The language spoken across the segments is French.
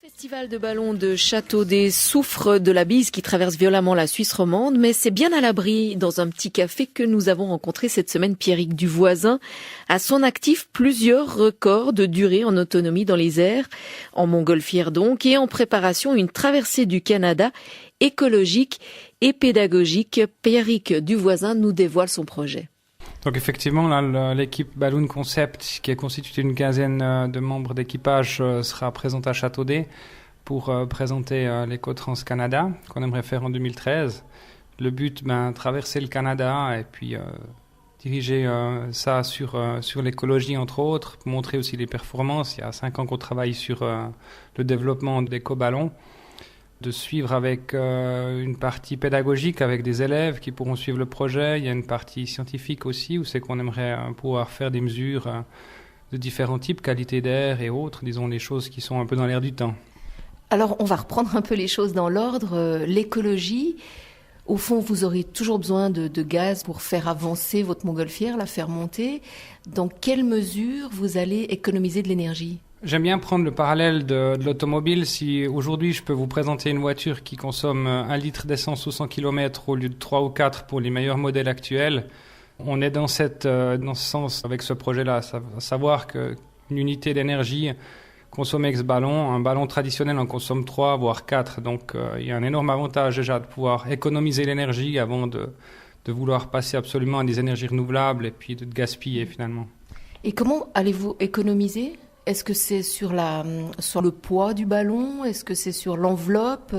Le festival de ballons de Châteaudet souffre de la bise qui traverse violemment la Suisse romande, mais c'est bien à l'abri dans un petit café que nous avons rencontré cette semaine Pierrick Duvoisin. À son actif, plusieurs records de durée en autonomie dans les airs, en montgolfière donc, et en préparation une traversée du Canada écologique et pédagogique. Pierrick Duvoisin nous dévoile son projet. Donc effectivement, là, l'équipe Balloon Concept, qui est constituée d'une quinzaine de membres d'équipage, sera présente à Châteaudet pour présenter l'Eco-Trans-Canada qu'on aimerait faire en 2013. Le but, traverser le Canada et puis diriger ça sur l'écologie entre autres, montrer aussi les performances. Il y a 5 ans qu'on travaille sur le développement d'éco-ballons. De suivre avec une partie pédagogique avec des élèves qui pourront suivre le projet. Il y a une partie scientifique aussi où c'est qu'on aimerait pouvoir faire des mesures de différents types, qualité d'air et autres, disons les choses qui sont un peu dans l'air du temps. Alors on va reprendre un peu les choses dans l'ordre. L'écologie, au fond vous aurez toujours besoin de gaz pour faire avancer votre montgolfière, la faire monter. Dans quelle mesure vous allez économiser de l'énergie ? J'aime bien prendre le parallèle de l'automobile. Si aujourd'hui je peux vous présenter une voiture qui consomme 1 litre d'essence au 100 km au lieu de 3 ou 4 pour les meilleurs modèles actuels, on est dans ce sens avec ce projet-là. Savoir qu'une unité d'énergie consommée avec ce ballon, un ballon traditionnel en consomme 3 voire 4. Donc il y a un énorme avantage déjà de pouvoir économiser l'énergie avant de vouloir passer absolument à des énergies renouvelables et puis de gaspiller finalement. Et comment allez-vous économiser ? Est-ce que c'est sur le poids du ballon ? Est-ce que c'est sur l'enveloppe ?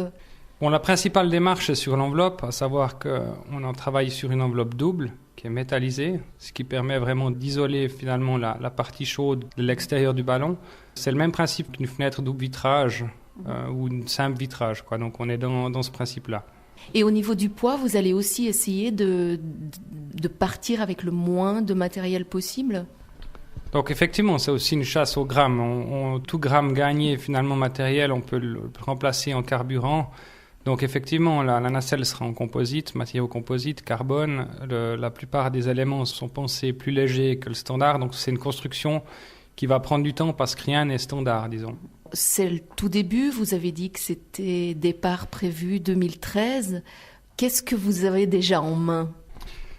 Bon, la principale démarche est sur l'enveloppe, à savoir qu'on en travaille sur une enveloppe double qui est métallisée, ce qui permet vraiment d'isoler finalement la partie chaude de l'extérieur du ballon. C'est le même principe qu'une fenêtre double vitrage ou une simple vitrage, quoi. Donc on est dans ce principe-là. Et au niveau du poids, vous allez aussi essayer de partir avec le moins de matériel possible ? Donc effectivement, c'est aussi une chasse au gramme. Tout gramme gagné finalement matériel, on peut le remplacer en carburant. Donc effectivement, la nacelle sera en composite, matériau composite, carbone. La plupart des éléments sont pensés plus légers que le standard. Donc c'est une construction qui va prendre du temps parce que rien n'est standard, disons. C'est le tout début. Vous avez dit que c'était départ prévu 2013. Qu'est-ce que vous avez déjà en main ?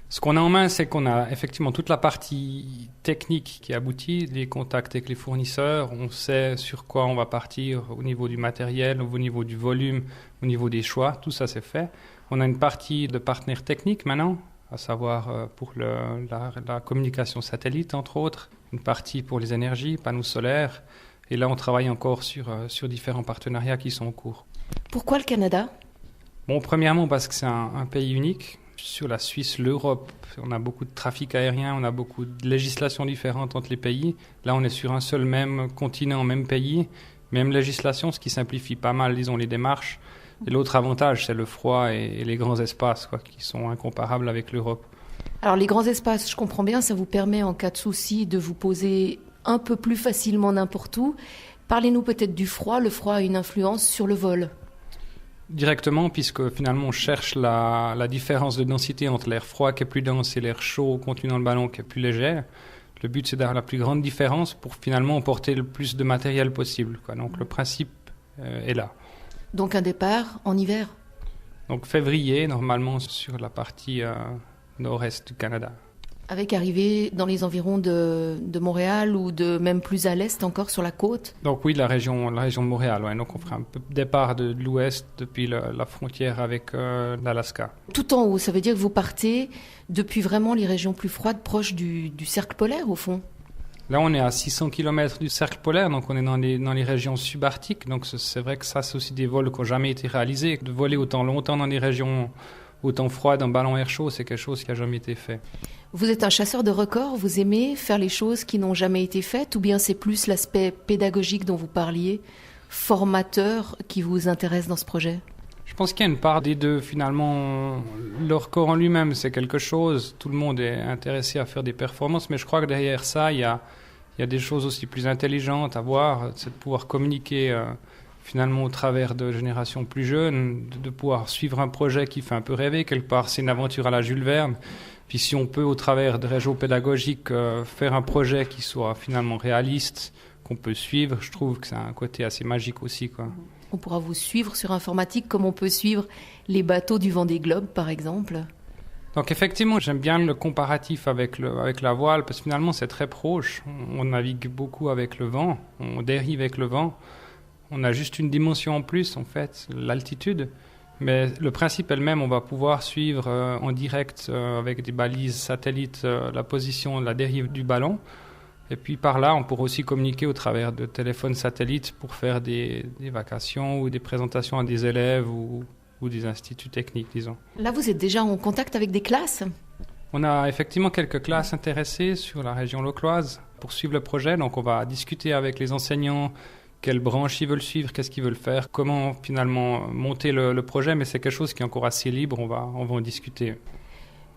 Ce qu'on a en main, c'est qu'on a effectivement toute la partie technique qui aboutit, les contacts avec les fournisseurs, on sait sur quoi on va partir au niveau du matériel, au niveau du volume, au niveau des choix, tout ça c'est fait. On a une partie de partenaires techniques maintenant, à savoir pour la communication satellite entre autres, une partie pour les énergies, panneaux solaires, et là on travaille encore sur différents partenariats qui sont en cours. Pourquoi le Canada ? Bon, premièrement parce que c'est un pays unique. Sur la Suisse, l'Europe, on a beaucoup de trafic aérien, on a beaucoup de législations différentes entre les pays. Là, on est sur un seul même continent, même pays, même législation, ce qui simplifie pas mal, disons, les démarches. Et l'autre avantage, c'est le froid et les grands espaces, qui sont incomparables avec l'Europe. Alors, les grands espaces, je comprends bien, ça vous permet, en cas de souci, de vous poser un peu plus facilement n'importe où. Parlez-nous peut-être du froid. Le froid a une influence sur le vol. Directement, puisque finalement on cherche la différence de densité entre l'air froid qui est plus dense et l'air chaud contenu dans le ballon qui est plus léger. Le but c'est d'avoir la plus grande différence pour finalement emporter le plus de matériel possible, Donc le principe est là. Donc un départ en hiver ? Donc février, normalement sur la partie nord-est du Canada. Avec arrivée dans les environs de Montréal ou de même plus à l'est encore sur la côte ? Donc oui, la région de Montréal. Ouais. Donc on fera un peu de départ de l'ouest depuis la frontière avec l'Alaska. Tout en haut, ça veut dire que vous partez depuis vraiment les régions plus froides, proches du cercle polaire au fond ? Là, on est à 600 km du cercle polaire, donc on est dans les régions subarctiques. Donc c'est vrai que ça, c'est aussi des vols qui n'ont jamais été réalisés. De voler autant longtemps dans des régions autant froides, en ballon air chaud, c'est quelque chose qui n'a jamais été fait. Vous êtes un chasseur de records, vous aimez faire les choses qui n'ont jamais été faites, ou bien c'est plus l'aspect pédagogique dont vous parliez, formateur, qui vous intéresse dans ce projet ? Je pense qu'il y a une part des deux. Finalement, le record en lui-même, c'est quelque chose. Tout le monde est intéressé à faire des performances, mais je crois que derrière ça, il y a des choses aussi plus intelligentes à voir. C'est de pouvoir communiquer finalement au travers de générations plus jeunes, de pouvoir suivre un projet qui fait un peu rêver. Quelque part, c'est une aventure à la Jules Verne. Puis si on peut, au travers de réseaux pédagogiques, faire un projet qui soit finalement réaliste, qu'on peut suivre. Je trouve que c'est un côté assez magique aussi, quoi. On pourra vous suivre sur informatique comme on peut suivre les bateaux du Vendée Globe, par exemple. Donc effectivement, j'aime bien le comparatif avec la voile, parce que finalement c'est très proche. On navigue beaucoup avec le vent, on dérive avec le vent. On a juste une dimension en plus, en fait, l'altitude. Mais le principe est le même, on va pouvoir suivre en direct avec des balises satellites la position, la dérive du ballon. Et puis par là, on pourra aussi communiquer au travers de téléphones satellites pour faire des vacations ou des présentations à des élèves ou des instituts techniques, disons. Là, vous êtes déjà en contact avec des classes ? On a effectivement quelques classes intéressées sur la région localoise pour suivre le projet. Donc on va discuter avec les enseignants, quelle branche ils veulent suivre, qu'est-ce qu'ils veulent faire, comment finalement monter le projet. Mais c'est quelque chose qui est encore assez libre, on va en discuter.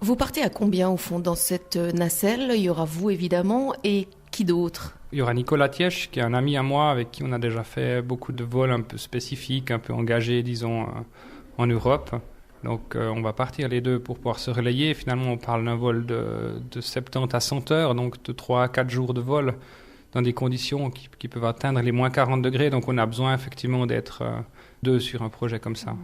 Vous partez à combien au fond dans cette nacelle ? Il y aura vous évidemment et qui d'autre ? Il y aura Nicolas Tièche, qui est un ami à moi avec qui on a déjà fait beaucoup de vols un peu spécifiques, un peu engagés, disons, en Europe. Donc on va partir les deux pour pouvoir se relayer. Finalement, on parle d'un vol de 70 à 100 heures, donc de 3 à 4 jours de vol dans des conditions qui peuvent atteindre les moins 40 degrés. Donc on a besoin effectivement d'être deux sur un projet comme ça.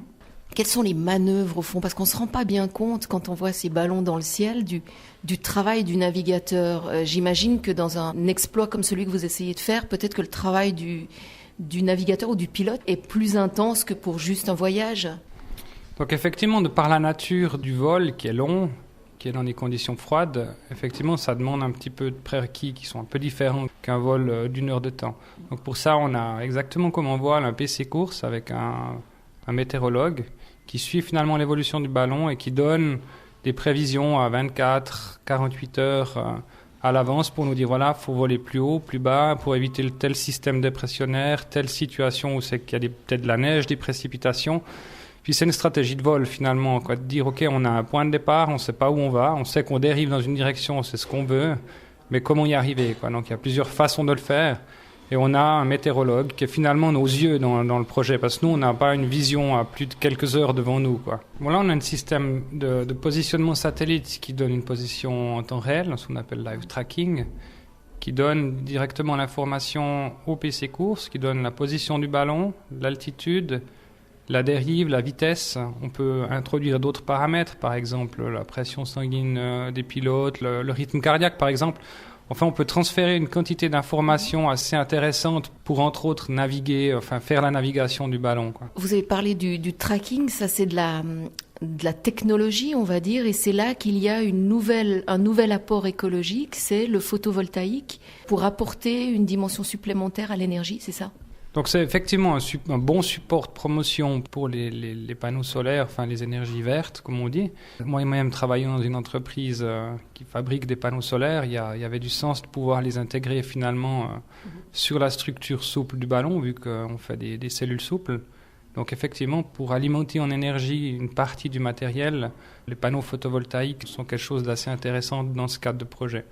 Quelles sont les manœuvres au fond ? Parce qu'on ne se rend pas bien compte quand on voit ces ballons dans le ciel du travail du navigateur. J'imagine que dans un exploit comme celui que vous essayez de faire, peut-être que le travail du navigateur ou du pilote est plus intense que pour juste un voyage. Donc effectivement, de par la nature du vol qui est long, qui est dans des conditions froides, effectivement, ça demande un petit peu de prérequis qui sont un peu différents qu'un vol d'une heure de temps. Donc pour ça, on a exactement comme on voit un PC course avec un météorologue qui suit finalement l'évolution du ballon et qui donne des prévisions à 24, 48 heures à l'avance pour nous dire voilà, il faut voler plus haut, plus bas, pour éviter tel système dépressionnaire, telle situation où c'est qu'il y a peut-être de la neige, des précipitations. Puis c'est une stratégie de vol finalement, quoi, de dire ok, on a un point de départ, on ne sait pas où on va, on sait qu'on dérive dans une direction, on sait ce qu'on veut, mais comment y arriver, quoi. Donc il y a plusieurs façons de le faire. Et on a un météorologue qui est finalement nos yeux dans le projet, parce que nous, on n'a pas une vision à plus de quelques heures devant nous, quoi. Bon, là, on a un système de positionnement satellite qui donne une position en temps réel, ce qu'on appelle live tracking, qui donne directement l'information au PC course, qui donne la position du ballon, l'altitude, la dérive, la vitesse. On peut introduire d'autres paramètres, par exemple la pression sanguine des pilotes, le rythme cardiaque, par exemple. Enfin, on peut transférer une quantité d'informations assez intéressante pour, entre autres, naviguer, enfin faire la navigation du ballon, quoi. Vous avez parlé du tracking, ça c'est de la technologie, on va dire, et c'est là qu'il y a un nouvel apport écologique, c'est le photovoltaïque, pour apporter une dimension supplémentaire à l'énergie, c'est ça ? Donc c'est effectivement un bon support de promotion pour les panneaux solaires, enfin les énergies vertes, comme on dit. Moi-même travaillant dans une entreprise qui fabrique des panneaux solaires, il y avait du sens de pouvoir les intégrer finalement sur la structure souple du ballon, vu qu'on fait des cellules souples. Donc effectivement, pour alimenter en énergie une partie du matériel, les panneaux photovoltaïques sont quelque chose d'assez intéressant dans ce cadre de projet.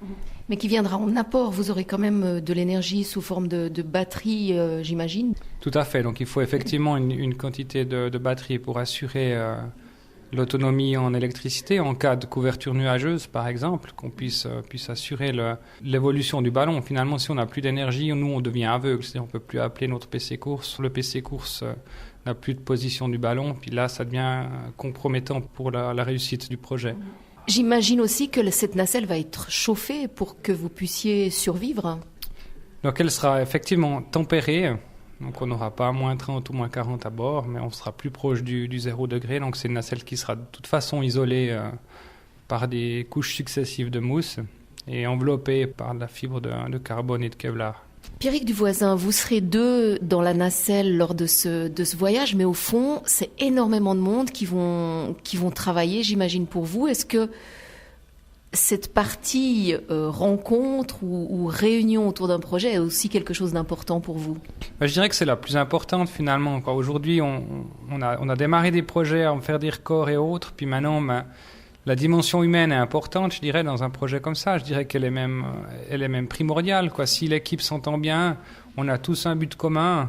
Mais qui viendra en apport, vous aurez quand même de l'énergie sous forme de batterie, j'imagine ? Tout à fait, donc il faut effectivement une quantité de batterie pour assurer l'autonomie en électricité en cas de couverture nuageuse, par exemple, qu'on puisse assurer l'évolution du ballon. Finalement, si on n'a plus d'énergie, nous, on devient aveugle, c'est-à-dire on ne peut plus appeler notre PC course. Le PC course n'a plus de position du ballon, puis là, ça devient compromettant pour la réussite du projet. J'imagine aussi que cette nacelle va être chauffée pour que vous puissiez survivre. Donc elle sera effectivement tempérée. Donc on n'aura pas moins 30 ou moins 40 à bord, mais on sera plus proche du 0 degré. Donc c'est une nacelle qui sera de toute façon isolée par des couches successives de mousse et enveloppée par de la fibre de carbone et de Kevlar. Pierrick Duvoisin, vous serez deux dans la nacelle lors de ce voyage, mais au fond, c'est énormément de monde qui vont travailler, j'imagine, pour vous. Est-ce que cette partie rencontre ou réunion autour d'un projet est aussi quelque chose d'important pour vous ? Je dirais que c'est la plus importante finalement. Aujourd'hui, on a démarré des projets à en faire des records et autres, puis maintenant, la dimension humaine est importante, je dirais, dans un projet comme ça. Je dirais qu'elle est même primordiale, quoi. Si l'équipe s'entend bien, on a tous un but commun,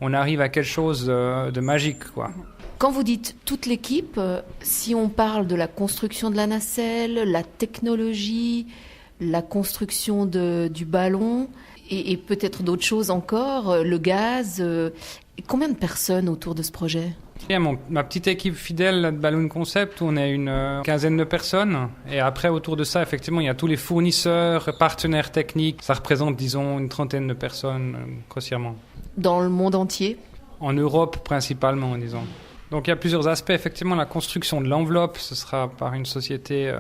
on arrive à quelque chose de magique, quoi. Quand vous dites toute l'équipe, si on parle de la construction de la nacelle, la technologie, la construction du ballon, Et peut-être d'autres choses encore, le gaz. Combien de personnes autour de ce projet ? Ma petite équipe fidèle de Balloon Concept, on est une quinzaine de personnes. Et après, autour de ça, effectivement, il y a tous les fournisseurs, partenaires techniques. Ça représente, disons, une trentaine de personnes, grossièrement. Dans le monde entier ? En Europe, principalement, disons. Donc, il y a plusieurs aspects. Effectivement, la construction de l'enveloppe, ce sera par une société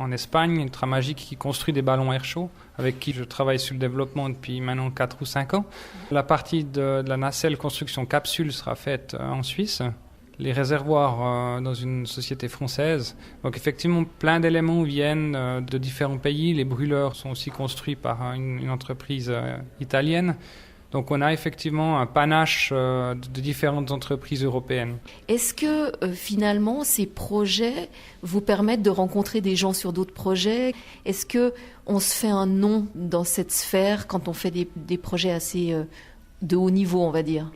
en Espagne, Ultramagic, qui construit des ballons air chaud, avec qui je travaille sur le développement depuis maintenant 4 ou 5 ans. La partie de la nacelle construction capsule sera faite en Suisse. Les réservoirs dans une société française. Donc effectivement, plein d'éléments viennent de différents pays. Les brûleurs sont aussi construits par une entreprise italienne. Donc on a effectivement un panache de différentes entreprises européennes. Est-ce que finalement ces projets vous permettent de rencontrer des gens sur d'autres projets ? Est-ce qu'on se fait un nom dans cette sphère quand on fait des projets assez de haut niveau, on va dire ?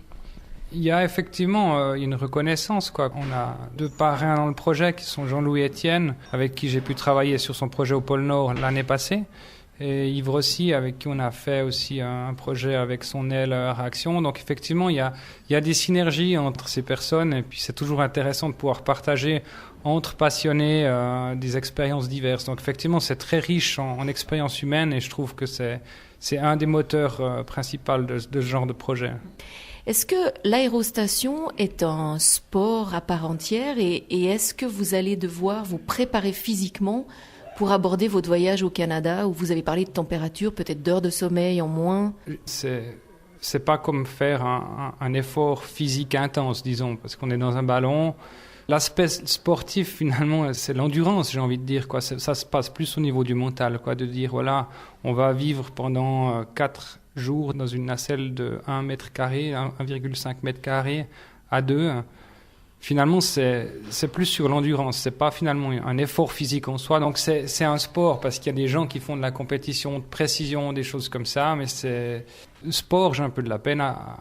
Il y a effectivement une reconnaissance, quoi. On a 2 parrains dans le projet qui sont Jean-Louis Etienne, avec qui j'ai pu travailler sur son projet au pôle Nord l'année passée. Et Yves Rossi, avec qui on a fait aussi un projet avec son aile réaction. Donc effectivement, il y a des synergies entre ces personnes et puis c'est toujours intéressant de pouvoir partager entre passionnés des expériences diverses. Donc effectivement, c'est très riche en expériences humaines et je trouve que c'est un des moteurs principaux de ce genre de projet. Est-ce que l'aérostation est un sport à part entière et est-ce que vous allez devoir vous préparer physiquement pour aborder votre voyage au Canada, où vous avez parlé de température, peut-être d'heures de sommeil en moins? C'est pas comme faire un effort physique intense, disons, parce qu'on est dans un ballon. L'aspect sportif, finalement, c'est l'endurance, j'ai envie de dire, quoi. Ça se passe plus au niveau du mental, quoi, de dire, voilà, on va vivre pendant 4 jours dans une nacelle de 1 mètre carré, 1,5 mètre carré à 2. Finalement, c'est plus sur l'endurance. C'est pas finalement un effort physique en soi. Donc, c'est un sport parce qu'il y a des gens qui font de la compétition de précision, des choses comme ça. Mais c'est sport, j'ai un peu de la peine à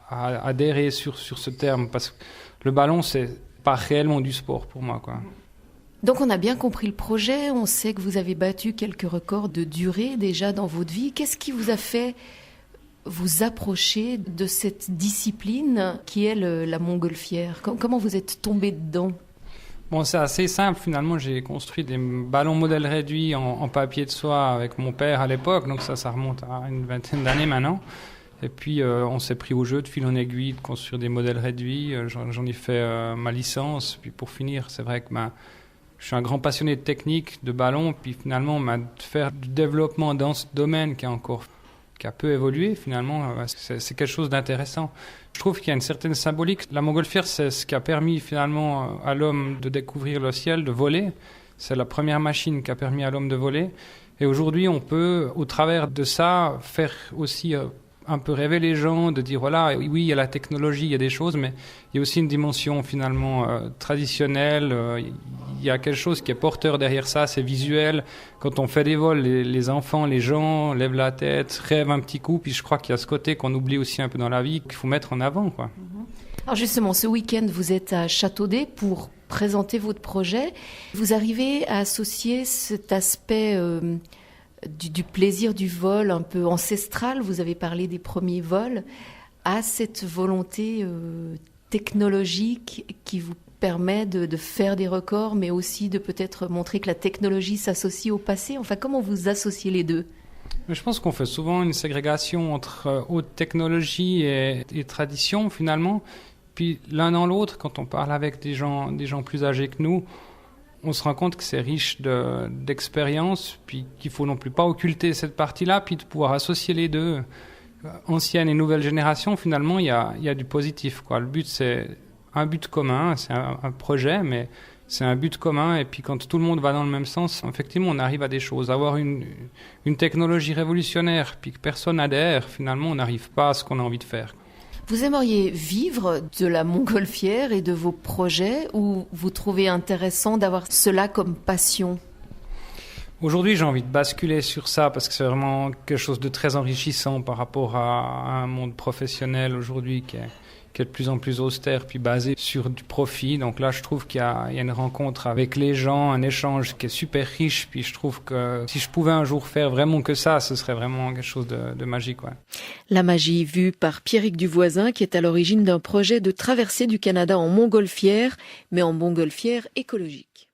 adhérer sur ce terme parce que le ballon, c'est pas réellement du sport pour moi, quoi. Donc, on a bien compris le projet. On sait que vous avez battu quelques records de durée déjà dans votre vie. Qu'est-ce qui vous a fait vous approcher de cette discipline qui est la montgolfière? Comment vous êtes tombé dedans? Bon, c'est assez simple. Finalement, j'ai construit des ballons modèles réduits en papier de soie avec mon père à l'époque. Donc ça remonte à une vingtaine d'années maintenant. Et puis, on s'est pris au jeu de fil en aiguille de construire des modèles réduits. J'en ai fait ma licence. Puis pour finir, c'est vrai que je suis un grand passionné de technique, de ballons. Puis finalement, de faire du développement dans ce domaine qui a peu évolué, finalement, c'est quelque chose d'intéressant. Je trouve qu'il y a une certaine symbolique. La montgolfière, c'est ce qui a permis finalement à l'homme de découvrir le ciel, de voler. C'est la première machine qui a permis à l'homme de voler. Et aujourd'hui, on peut, au travers de ça, faire aussi un peu rêver les gens, de dire, voilà, oui, il y a la technologie, il y a des choses, mais il y a aussi une dimension finalement traditionnelle. Il y a quelque chose qui est porteur derrière ça, c'est visuel. Quand on fait des vols, les enfants, les gens lèvent la tête, rêvent un petit coup, puis je crois qu'il y a ce côté qu'on oublie aussi un peu dans la vie, qu'il faut mettre en avant, quoi. Alors justement, ce week-end, vous êtes à Châteaudet pour présenter votre projet. Vous arrivez à associer cet aspect du plaisir du vol un peu ancestral, vous avez parlé des premiers vols, à cette volonté technologique qui vous permet de faire des records, mais aussi de peut-être montrer que la technologie s'associe au passé. Enfin, comment vous associez les deux? Je pense qu'on fait souvent une ségrégation entre haute technologie et tradition, finalement. Puis l'un dans l'autre, quand on parle avec des gens plus âgés que nous, on se rend compte que c'est riche d'expérience, puis qu'il faut non plus pas occulter cette partie-là, puis de pouvoir associer les deux, ancienne et nouvelle génération. Finalement, il y a du positif, quoi. Le but, c'est un but commun, c'est un projet, mais c'est un but commun. Et puis quand tout le monde va dans le même sens, effectivement, on arrive à des choses. Avoir une technologie révolutionnaire, puis que personne adhère, finalement, on n'arrive pas à ce qu'on a envie de faire. Vous aimeriez vivre de la montgolfière et de vos projets, ou vous trouvez intéressant d'avoir cela comme passion? Aujourd'hui, j'ai envie de basculer sur ça parce que c'est vraiment quelque chose de très enrichissant par rapport à un monde professionnel aujourd'hui qui qui est de plus en plus austère puis basé sur du profit. Donc là, je trouve qu'il y a une rencontre avec les gens, un échange qui est super riche. Puis je trouve que si je pouvais un jour faire vraiment que ça, ce serait vraiment quelque chose de magique. Ouais. La magie vue par Pierrick Duvoisin, qui est à l'origine d'un projet de traversée du Canada en montgolfière, mais en montgolfière écologique.